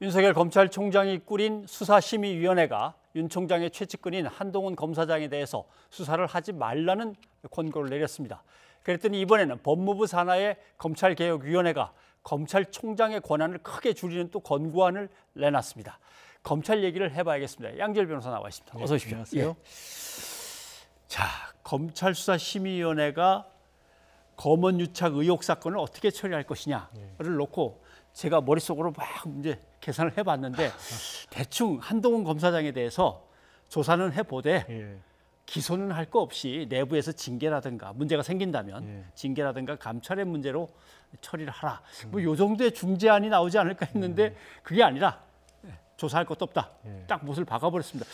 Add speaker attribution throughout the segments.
Speaker 1: 윤석열 검찰총장이 꾸린 수사심의위원회가 윤 총장의 최측근인 한동훈 검사장에 대해서 수사를 하지 말라는 권고를 내렸습니다. 그랬더니 이번에는 법무부 산하의 검찰개혁위원회가 검찰총장의 권한을 크게 줄이는 또 권고안을 내놨습니다. 검찰 얘기를 해봐야겠습니다. 양지열 변호사 나와 있습니다. 어서 오십시오.
Speaker 2: 안녕하세요.
Speaker 1: 자, 검찰수사심의위원회가 검언유착 의혹 사건을 어떻게 처리할 것이냐를 놓고 제가 머릿속으로 막 이제 계산을 해봤는데 대충 한동훈 검사장에 대해서 조사는 해보되 기소는 할 거 없이 내부에서 징계라든가 문제가 생긴다면 징계라든가 감찰의 문제로 처리를 하라. 뭐 요 정도의 중재안이 나오지 않을까 했는데 그게 아니라 조사할 것도 없다. 딱 못을 박아버렸습니다.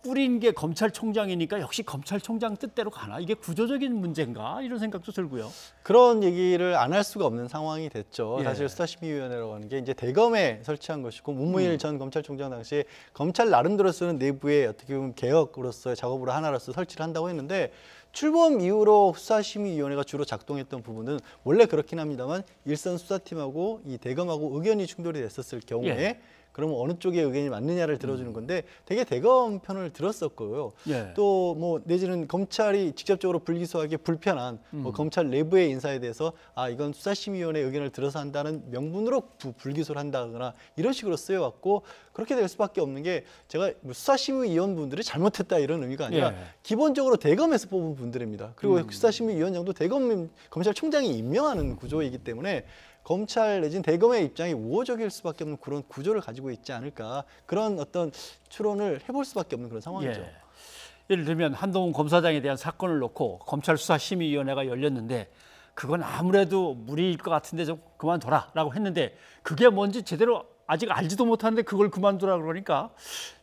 Speaker 1: 뿌린 게 검찰총장이니까 역시 검찰총장 뜻대로 가나? 이게 구조적인 문제인가? 이런 생각도 들고요.
Speaker 2: 그런 얘기를 안 할 수가 없는 상황이 됐죠.
Speaker 1: 예.
Speaker 2: 사실 수사심의위원회라고 하는 게 이제 대검에 설치한 것이고 문무일 전 검찰총장 당시에 검찰 나름대로서는 내부에 어떻게 보면 개혁으로서의 작업으로 하나로서 설치를 한다고 했는데 출범 이후로 수사심의위원회가 주로 작동했던 부분은 원래 그렇긴 합니다만 일선 수사팀하고 이 대검하고 의견이 충돌이 됐었을 경우에
Speaker 1: 예.
Speaker 2: 그러면 어느 쪽의 의견이 맞느냐를 들어주는 건데 되게 대검 편을 들었었고요.
Speaker 1: 예.
Speaker 2: 또 뭐 내지는 검찰이 직접적으로 불기소하기 불편한 뭐 검찰 내부의 인사에 대해서 아 이건 수사심의위원회 의견을 들어서 한다는 명분으로 불기소를 한다거나 이런 식으로 쓰여왔고 그렇게 될 수밖에 없는 게 제가 뭐 수사심의위원분들이 잘못했다 이런 의미가 아니라
Speaker 1: 예.
Speaker 2: 기본적으로 대검에서 뽑은 분들입니다. 그리고 수사심의위원장도 대검 검찰총장이 임명하는 구조이기 때문에 검찰 내지는 대검의 입장이 우호적일 수밖에 없는 그런 구조를 가지고 있지 않을까 그런 어떤 추론을 해볼 수밖에 없는 그런 상황이죠.
Speaker 1: 예. 예를 들면 한동훈 검사장에 대한 사건을 놓고 검찰수사심의위원회가 열렸는데 그건 아무래도 무리일 것 같은데 좀 그만둬라라고 했는데 그게 뭔지 제대로 아직 알지도 못하는데 그걸 그만두라 그러니까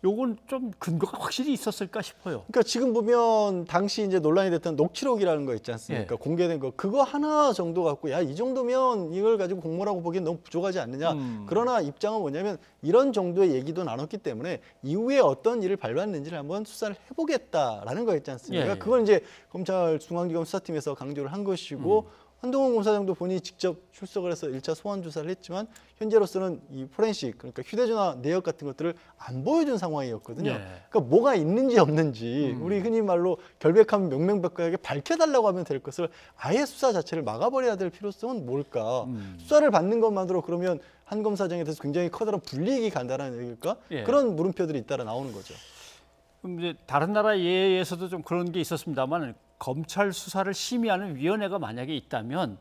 Speaker 1: 요건 좀 근거가 확실히 있었을까 싶어요.
Speaker 2: 그러니까 지금 보면 당시 이제 논란이 됐던 녹취록이라는 거 있지 않습니까?
Speaker 1: 예.
Speaker 2: 공개된 거 그거 하나 정도 갖고 야 이 정도면 이걸 가지고 공모라고 보기엔 너무 부족하지 않느냐. 그러나 입장은 뭐냐면 이런 정도의 얘기도 나눴기 때문에 이후에 어떤 일을 발견했는지를 한번 수사를 해보겠다라는 거 있지 않습니까?
Speaker 1: 예.
Speaker 2: 그걸 이제 검찰 중앙지검 수사팀에서 강조를 한 것이고 한동훈 검사장도 본인이 직접 출석을 해서 1차 소환 조사를 했지만 현재로서는 이 포렌식 그러니까 휴대전화 내역 같은 것들을 안 보여준 상황이었거든요.
Speaker 1: 예.
Speaker 2: 그러니까 뭐가 있는지 없는지 우리 흔히 말로 결백하면 명명백백하게 밝혀달라고 하면 될 것을 아예 수사 자체를 막아버려야 될 필요성은 뭘까? 수사를 받는 것만으로 그러면 한 검사장에 대해서 굉장히 커다란 불이익이 간다는 얘기일까?
Speaker 1: 예.
Speaker 2: 그런 물음표들이 잇따라 나오는 거죠.
Speaker 1: 그럼 이제 다른 나라 예에서도 좀 그런 게 있었습니다만 검찰 수사를 심의하는 위원회가 만약에 있다면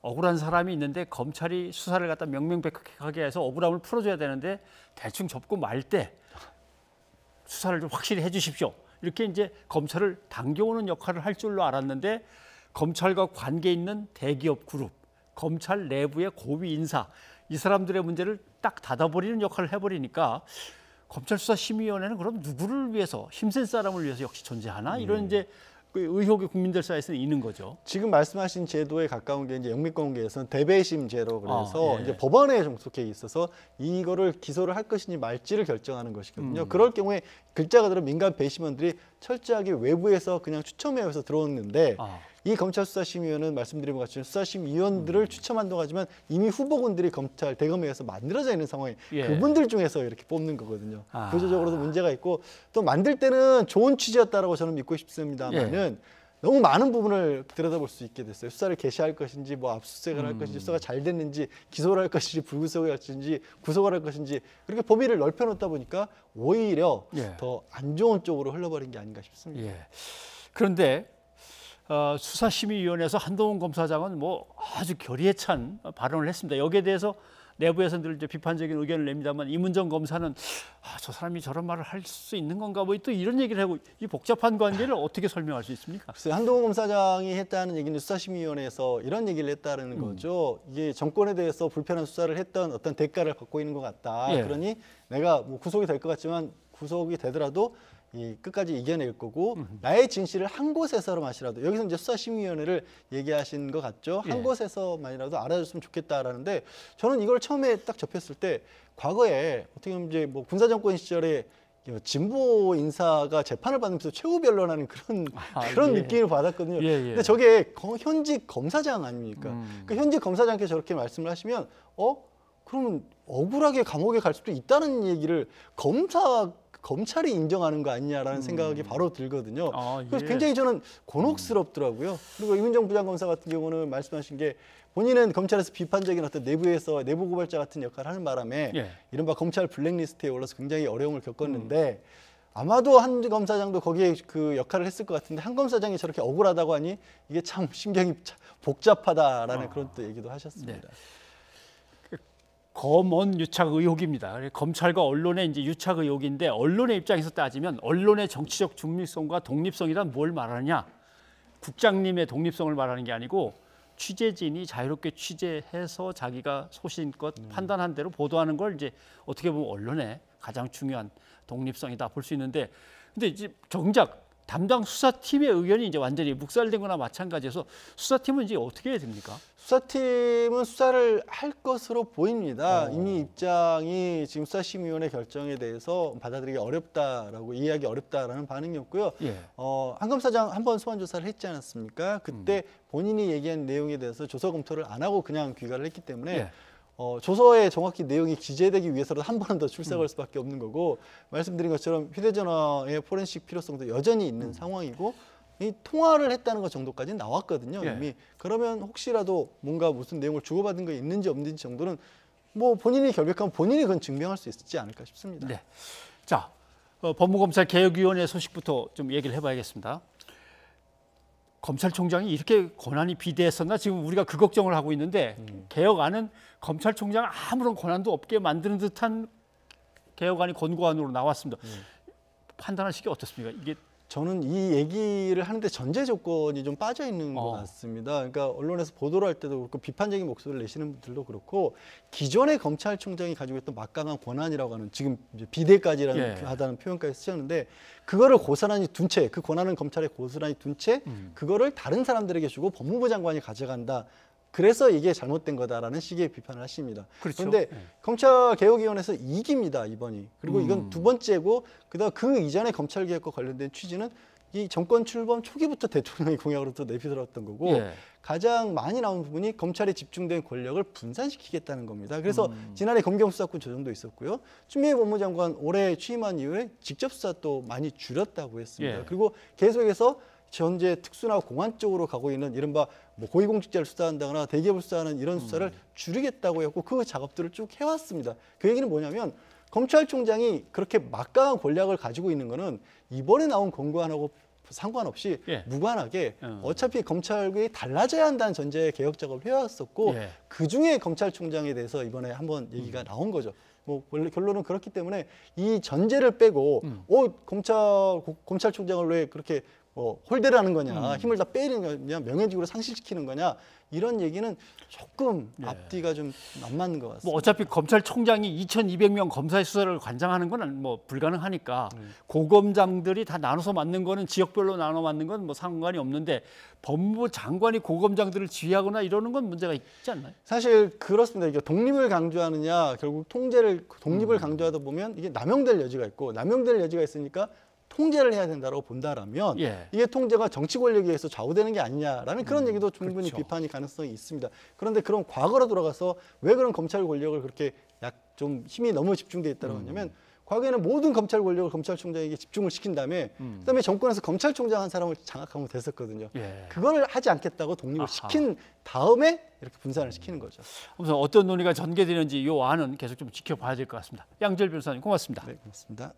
Speaker 1: 억울한 사람이 있는데 검찰이 수사를 갖다 명명백백하게 해서 억울함을 풀어줘야 되는데 대충 접고 말 때 수사를 좀 확실히 해주십시오. 이렇게 이제 검찰을 당겨오는 역할을 할 줄로 알았는데 검찰과 관계 있는 대기업 그룹, 검찰 내부의 고위 인사 이 사람들의 문제를 딱 닫아버리는 역할을 해버리니까 검찰수사심의위원회는 그럼 누구를 위해서 힘센 사람을 위해서 역시 존재하나 이런 이제 그 의혹이 국민들 사이에서는 있는 거죠.
Speaker 2: 지금 말씀하신 제도에 가까운 게 이제 영미권계에서는 대배심제로 그래서
Speaker 1: 예.
Speaker 2: 이제 법원에 종속해 있어서 이거를 기소를 할 것인지 말지를 결정하는 것이거든요. 그럴 경우에 글자 그대로 민간 배심원들이 철저하게 외부에서 그냥 추첨해서 들어오는데 이 검찰수사심의위원회는 말씀드린 것 같이 수사심의위원들을 추첨한다고 하지만 이미 후보군들이 검찰 대검에서 만들어져 있는 상황에
Speaker 1: 예.
Speaker 2: 그분들 중에서 이렇게 뽑는 거거든요. 구조적으로도 문제가 있고 또 만들 때는 좋은 취지였다라고 저는 믿고 싶습니다만은 너무 많은 부분을 들여다볼 수 있게 됐어요. 수사를 개시할 것인지, 뭐 압수수색을 할 것인지, 수사가 잘 됐는지, 기소를 할 것인지, 불구속을 할 것인지, 구속을 할 것인지 그렇게 범위를 넓혀놓다 보니까 오히려 더 안 좋은 쪽으로 흘러버린 게 아닌가 싶습니다.
Speaker 1: 예. 그런데 수사심의위원회에서 한동훈 검사장은 뭐 아주 결의에 찬 발언을 했습니다. 여기에 대해서 내부에서 늘 이제 비판적인 의견을 냅니다만 이문정 검사는 저 사람이 저런 말을 할 수 있는 건가 뭐 또 이런 얘기를 하고 이 복잡한 관계를 어떻게 설명할 수 있습니까?
Speaker 2: 글쎄요, 한동훈 검사장이 했다는 얘기는 수사심의위원회에서 이런 얘기를 했다는 거죠. 이게 정권에 대해서 불편한 수사를 했던 어떤 대가를 받고 있는 것 같다.
Speaker 1: 예.
Speaker 2: 그러니 내가 뭐 구속이 될 것 같지만 구속이 되더라도 끝까지 이겨낼 거고 나의 진실을 한 곳에서만이라도 여기서 이제 수사심의위원회를 얘기하신 것 같죠. 한 곳에서만이라도 알아줬으면 좋겠다라는데 저는 이걸 처음에 딱 접했을 때 과거에 어떻게 보면 이제 뭐 군사정권 시절에 진보 인사가 재판을 받으면서 최후 변론하는 그런 느낌을 받았거든요. 근데 저게 현직 검사장 아닙니까? 그러니까 현직 검사장께 저렇게 말씀을 하시면 그러면 억울하게 감옥에 갈 수도 있다는 얘기를 검찰이 인정하는 거 아니냐라는 생각이 바로 들거든요. 그래서
Speaker 1: 예.
Speaker 2: 굉장히 저는 곤혹스럽더라고요. 그리고 이민정 부장검사 같은 경우는 말씀하신 게 본인은 검찰에서 비판적인 어떤 내부 고발자 같은 역할을 하는 바람에
Speaker 1: 예.
Speaker 2: 이른바 검찰 블랙리스트에 올라서 굉장히 어려움을 겪었는데 아마도 한 검사장도 거기에 그 역할을 했을 것 같은데 한 검사장이 저렇게 억울하다고 하니 이게 참 신경이 복잡하다라는 그런 또 얘기도 하셨습니다.
Speaker 1: 검언 유착 의혹입니다. 검찰과 언론의 이제 유착 의혹인데 언론의 입장에서 따지면 언론의 정치적 중립성과 독립성이란 뭘 말하느냐? 국장님의 독립성을 말하는 게 아니고 취재진이 자유롭게 취재해서 자기가 소신껏 판단한 대로 보도하는 걸 이제 어떻게 보면 언론의 가장 중요한 독립성이다 볼 수 있는데, 근데 이제 정작 담당 수사팀의 의견이 이제 완전히 묵살된 거나 마찬가지여서 수사팀은 이제 어떻게 해야 됩니까?
Speaker 2: 수사팀은 수사를 할 것으로 보입니다. 이미 입장이 지금 수사심의위원회 결정에 대해서 받아들이기 어렵다라고 이해하기 어렵다라는 반응이었고요.
Speaker 1: 예.
Speaker 2: 한 검사장 한 번 소환 조사를 했지 않았습니까? 그때 본인이 얘기한 내용에 대해서 조서 검토를 안 하고 그냥 귀가를 했기 때문에
Speaker 1: 예.
Speaker 2: 조서에 정확히 내용이 기재되기 위해서라도 한 번 더 출석할 수밖에 없는 거고, 말씀드린 것처럼 휴대전화의 포렌식 필요성도 여전히 있는 상황이고 이 통화를 했다는 것 정도까지는 나왔거든요.
Speaker 1: 예.
Speaker 2: 이미. 그러면 혹시라도 뭔가 무슨 내용을 주고받은 게 있는지 없는지 정도는 뭐 본인이 결백하면 본인이 그건 증명할 수 있지 않을까 싶습니다.
Speaker 1: 네. 자, 법무검찰 개혁위원회 소식부터 좀 얘기를 해봐야겠습니다. 검찰총장이 이렇게 권한이 비대했었나? 지금 우리가 그 걱정을 하고 있는데 개혁안은 검찰총장 아무런 권한도 없게 만드는 듯한 개혁안이 권고안으로 나왔습니다. 판단하시기 어떻습니까? 이게
Speaker 2: 저는 이 얘기를 하는데 전제 조건이 좀 빠져 있는 것 같습니다. 그러니까 언론에서 보도를 할 때도 그렇고 비판적인 목소리를 내시는 분들도 그렇고 기존의 검찰총장이 가지고 있던 막강한 권한이라고 하는 지금 이제 비대까지라는 하다는 표현까지 쓰셨는데 그거를 고스란히 둔 채, 그 권한은 검찰에 고스란히 둔 채 그거를 다른 사람들에게 주고 법무부 장관이 가져간다. 그래서 이게 잘못된 거다라는 식의 비판을 하십니다.
Speaker 1: 그렇죠.
Speaker 2: 그런데 검찰개혁위원회에서 2기입니다, 이번이. 그리고 이건 두 번째고 그다음 그 이전에 검찰개혁과 관련된 취지는 이 정권 출범 초기부터 대통령의 공약으로부터 내피들었던 거고 가장 많이 나온 부분이 검찰에 집중된 권력을 분산시키겠다는 겁니다. 그래서 지난해 검경수사권 조정도 있었고요. 추미애 법무장관 올해 취임한 이후에 직접 수사 또 많이 줄였다고 했습니다. 그리고 계속해서 현재 특수나 공안 쪽으로 가고 있는 이른바 뭐 고위공직자를 수사한다거나 대기업을 수사하는 이런 수사를 줄이겠다고 했고 그 작업들을 쭉 해왔습니다. 그 얘기는 뭐냐면 검찰총장이 그렇게 막강한 권력을 가지고 있는 거는 이번에 나온 권고안하고 상관없이 무관하게 어차피 검찰국이 달라져야 한다는 전제의 개혁 작업을 해왔었고 그중에 검찰총장에 대해서 이번에 한번 얘기가 나온 거죠. 뭐 원래 결론은 그렇기 때문에 이 전제를 빼고 검찰총장을 왜 그렇게 홀대를 하는 거냐, 힘을 다 빼는 거냐, 명예직으로 상실시키는 거냐 이런 얘기는 조금 앞뒤가 좀 안 맞는 것 같습니다.
Speaker 1: 뭐 어차피 검찰총장이 2,200명 검사의 수사를 관장하는 건 뭐 불가능하니까 고검장들이 다 나눠서 맡는 거는 지역별로 나눠 맡는 건 뭐 상관이 없는데 법무부 장관이 고검장들을 지휘하거나 이러는 건 문제가 있지 않나요?
Speaker 2: 사실 그렇습니다. 이게 독립을 강조하느냐, 결국 독립을 강조하다 보면 이게 남용될 여지가 있고 남용될 여지가 있으니까 통제를 해야 된다고 본다라면 이게 통제가 정치 권력에 의해서 좌우되는 게 아니냐라는 그런 얘기도 충분히 비판이 가능성이 있습니다. 그런데 그런 과거로 돌아가서 왜 그런 검찰 권력을 그렇게 좀 힘이 너무 집중돼 있다고 하냐면 과거에는 모든 검찰 권력을 검찰총장에게 집중을 시킨 다음에 그다음에 정권에서 검찰총장 한 사람을 장악하면 됐었거든요. 그걸 하지 않겠다고 독립을 시킨 다음에 이렇게 분산을 시키는 거죠.
Speaker 1: 아무튼 어떤 논의가 전개되는지 이 안은 계속 좀 지켜봐야 될 것 같습니다. 양지열 변호사님 고맙습니다.
Speaker 2: 네, 고맙습니다.